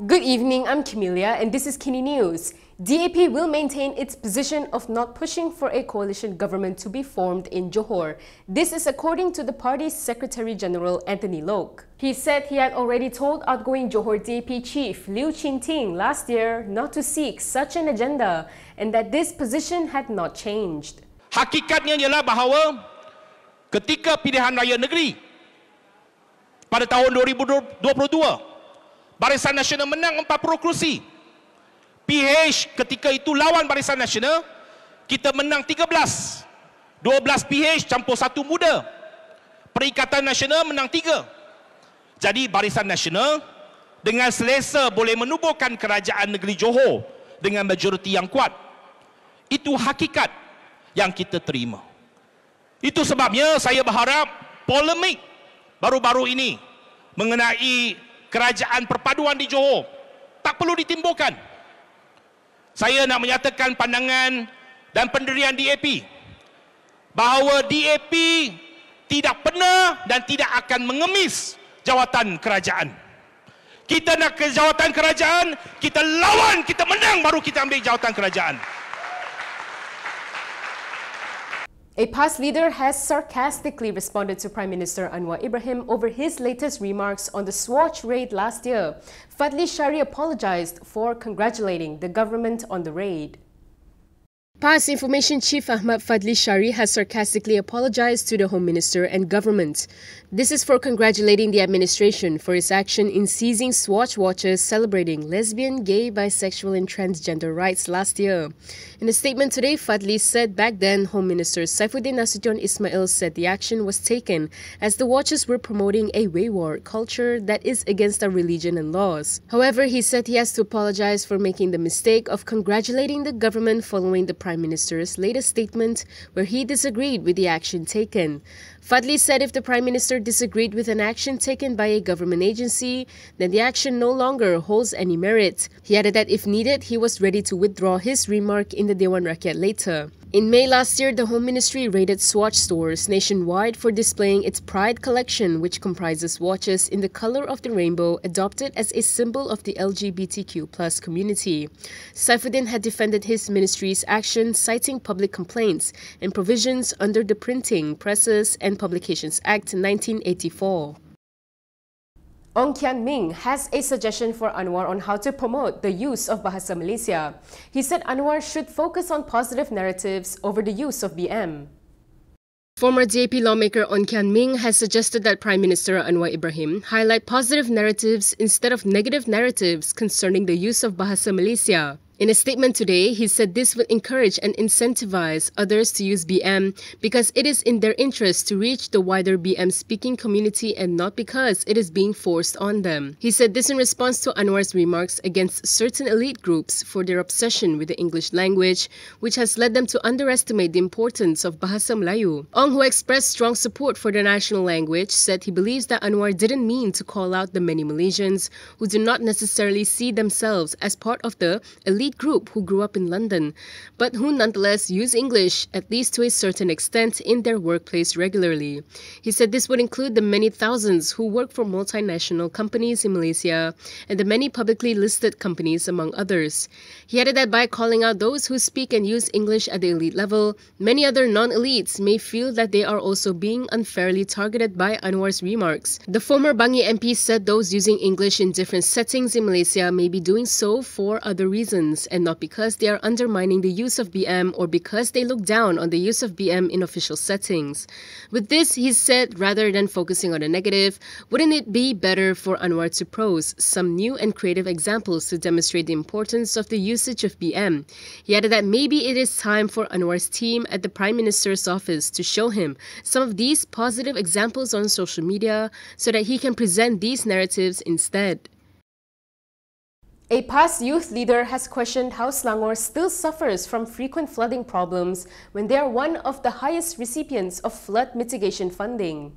Good evening, I'm Camelia and this is KiniNews. DAP will maintain its position of not pushing for a coalition government to be formed in Johor. This is according to the party's Secretary General Anthony Loke. He said he had already told outgoing Johor DAP chief Liew Chin Tong last year not to seek such an agenda and that this position had not changed. Hakikatnya ialah bahawa ketika pilihan raya negeri pada tahun 2022, Barisan Nasional menang 40 kerusi. PH ketika itu lawan Barisan Nasional, kita menang 13. 12 PH campur 1 muda. Perikatan Nasional menang 3. Jadi Barisan Nasional dengan selesa boleh menubuhkan kerajaan negeri Johor dengan majoriti yang kuat. Itu hakikat yang kita terima. Itu sebabnya saya berharap polemik baru-baru ini mengenai kerajaan perpaduan di Johor tak perlu ditimbulkan. Saya nak menyatakan pandangan dan pendirian DAP bahawa DAP tidak pernah dan tidak akan mengemis jawatan kerajaan. Kita nak ke jawatan kerajaan, kita lawan, kita menang, baru kita ambil jawatan kerajaan. A past leader has sarcastically responded to Prime Minister Anwar Ibrahim over his latest remarks on the Swatch raid last year. Fadhli Shaari apologized for congratulating the government on the raid. Past Information Chief Ahmad Fadhli Shaari has sarcastically apologized to the Home Minister and government. This is for congratulating the administration for its action in seizing Swatch watches celebrating lesbian, gay, bisexual and transgender rights last year. In a statement today, Fadhli said back then Home Minister Saifuddin Nasution Ismail said the action was taken as the watches were promoting a wayward culture that is against our religion and laws. However, he said he has to apologize for making the mistake of congratulating the government following the Prime Minister's latest statement where he disagreed with the action taken. Fadhli said if the Prime Minister disagreed with an action taken by a government agency, then the action no longer holds any merit. He added that if needed, he was ready to withdraw his remark in the Dewan Rakyat later. In May last year, the Home Ministry raided Swatch stores nationwide for displaying its Pride collection, which comprises watches in the color of the rainbow adopted as a symbol of the LGBTQ+ community. Saifuddin had defended his ministry's action, citing public complaints and provisions under the Printing, Presses and Publications Act 1984. Ong Kian Ming has a suggestion for Anwar on how to promote the use of Bahasa Malaysia. He said Anwar should focus on positive narratives over the use of BM. Former DAP lawmaker Ong Kian Ming has suggested that Prime Minister Anwar Ibrahim highlight positive narratives instead of negative narratives concerning the use of Bahasa Malaysia. In a statement today, he said this will encourage and incentivize others to use BM because it is in their interest to reach the wider BM-speaking community and not because it is being forced on them. He said this in response to Anwar's remarks against certain elite groups for their obsession with the English language, which has led them to underestimate the importance of Bahasa Melayu. Ong, who expressed strong support for the national language, said he believes that Anwar didn't mean to call out the many Malaysians who do not necessarily see themselves as part of the elite group who grew up in London, but who nonetheless use English, at least to a certain extent, in their workplace regularly. He said this would include the many thousands who work for multinational companies in Malaysia and the many publicly listed companies, among others. He added that by calling out those who speak and use English at the elite level, many other non-elites may feel that they are also being unfairly targeted by Anwar's remarks. The former Bangi MP said those using English in different settings in Malaysia may be doing so for other reasons, and not because they are undermining the use of BM or because they look down on the use of BM in official settings. With this, he said, rather than focusing on the negative, wouldn't it be better for Anwar to prose some new and creative examples to demonstrate the importance of the usage of BM? He added that maybe it is time for Anwar's team at the Prime Minister's office to show him some of these positive examples on social media so that he can present these narratives instead. A past youth leader has questioned how Selangor still suffers from frequent flooding problems when they are one of the highest recipients of flood mitigation funding.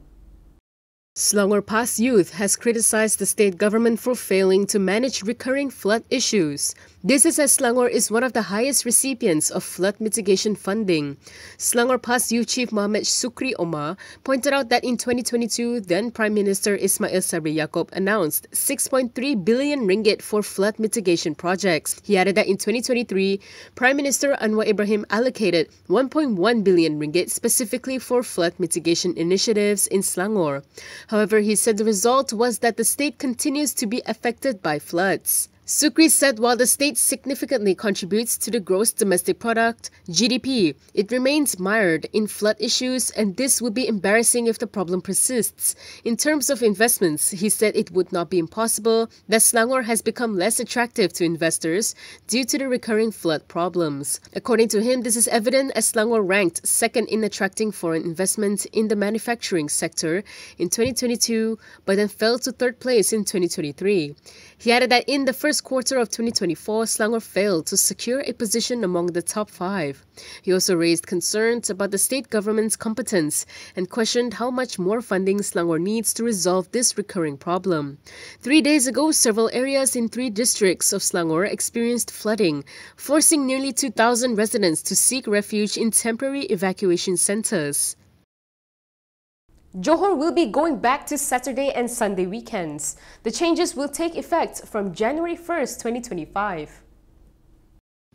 Selangor Pass Youth has criticized the state government for failing to manage recurring flood issues. This is as Selangor is one of the highest recipients of flood mitigation funding. Selangor Pass Youth Chief Mohammed Sukri Omar pointed out that in 2022, then Prime Minister Ismail Sabri Yaakob announced 6.3 billion ringgit for flood mitigation projects. He added that in 2023, Prime Minister Anwar Ibrahim allocated 1.1 billion ringgit specifically for flood mitigation initiatives in Selangor. However, he said the result was that the state continues to be affected by floods. Sukri said while the state significantly contributes to the gross domestic product, GDP, it remains mired in flood issues and this would be embarrassing if the problem persists. In terms of investments, he said it would not be impossible that Selangor has become less attractive to investors due to the recurring flood problems. According to him, this is evident as Selangor ranked second in attracting foreign investment in the manufacturing sector in 2022 but then fell to third place in 2023. He added that in the first quarter of 2024, Selangor failed to secure a position among the top 5. He also raised concerns about the state government's competence and questioned how much more funding Selangor needs to resolve this recurring problem. 3 days ago, several areas in 3 districts of Selangor experienced flooding, forcing nearly 2,000 residents to seek refuge in temporary evacuation centers. Johor will be going back to Saturday and Sunday weekends. The changes will take effect from January 1st, 2025.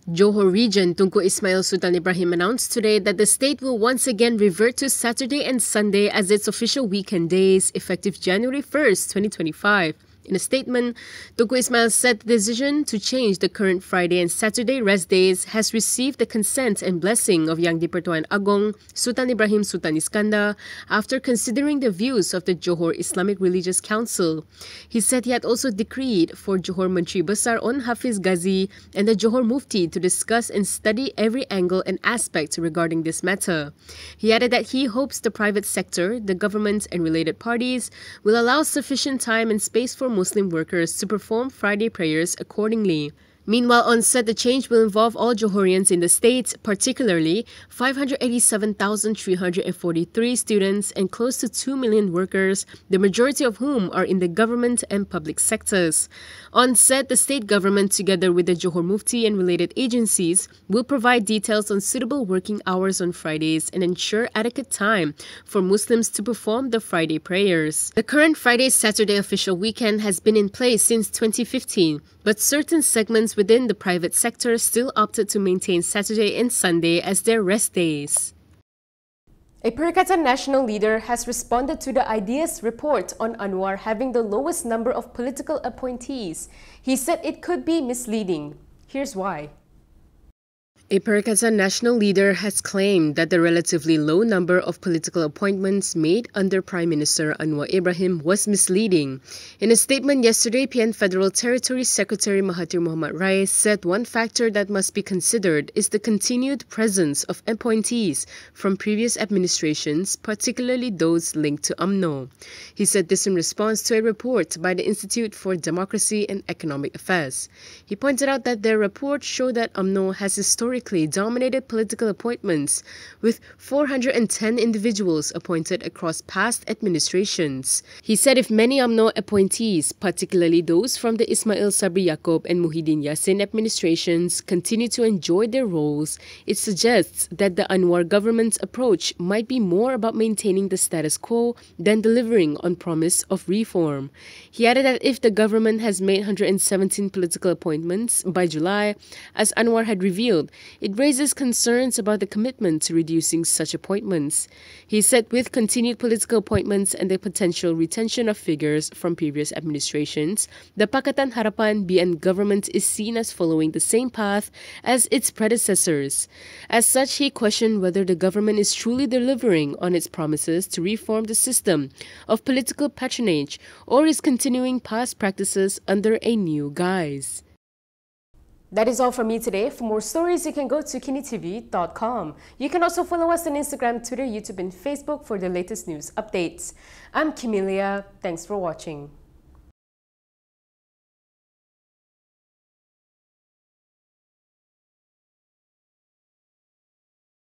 Johor Region Tunku Ismail Sultan Ibrahim announced today that the state will once again revert to Saturday and Sunday as its official weekend days, effective January 1st, 2025. In a statement, Tunku Ismail said the decision to change the current Friday and Saturday rest days has received the consent and blessing of Yang di-Pertuan Agong Sultan Ibrahim Sultan Iskandar after considering the views of the Johor Islamic Religious Council. He said he had also decreed for Johor Menteri Besar On Hafiz Ghazi and the Johor Mufti to discuss and study every angle and aspect regarding this matter. He added that he hopes the private sector, the government and related parties will allow sufficient time and space for Muslim workers to perform Friday prayers accordingly. Meanwhile, on set, the change will involve all Johorians in the state, particularly 587,343 students and close to 2 million workers, the majority of whom are in the government and public sectors. On set, the state government, together with the Johor Mufti and related agencies, will provide details on suitable working hours on Fridays and ensure adequate time for Muslims to perform the Friday prayers. The current Friday-Saturday official weekend has been in place since 2015, but certain segments within the private sector still opted to maintain Saturday and Sunday as their rest days. A Perikatan national leader has responded to the Ideas report on Anwar having the lowest number of political appointees. He said it could be misleading. Here's why. A Perikatan national leader has claimed that the relatively low number of political appointments made under Prime Minister Anwar Ibrahim was misleading. In a statement yesterday, PN Federal Territory Secretary Mahathir Mohamad Rais said one factor that must be considered is the continued presence of appointees from previous administrations, particularly those linked to UMNO. He said this in response to a report by the Institute for Democracy and Economic Affairs. He pointed out that their report showed that UMNO has historically dominated political appointments, with 410 individuals appointed across past administrations. He said if many UMNO appointees, particularly those from the Ismail Sabri Yaakob and Muhyiddin Yassin administrations, continue to enjoy their roles, it suggests that the Anwar government's approach might be more about maintaining the status quo than delivering on promise of reform. He added that if the government has made 117 political appointments by July, as Anwar had revealed, it raises concerns about the commitment to reducing such appointments. He said with continued political appointments and the potential retention of figures from previous administrations, the Pakatan Harapan BN government is seen as following the same path as its predecessors. As such, he questioned whether the government is truly delivering on its promises to reform the system of political patronage or is continuing past practices under a new guise. That is all from me today. For more stories, you can go to Kinitv.com. You can also follow us on Instagram, Twitter, YouTube, and Facebook for the latest news updates. I'm Kimilia. Thanks for watching.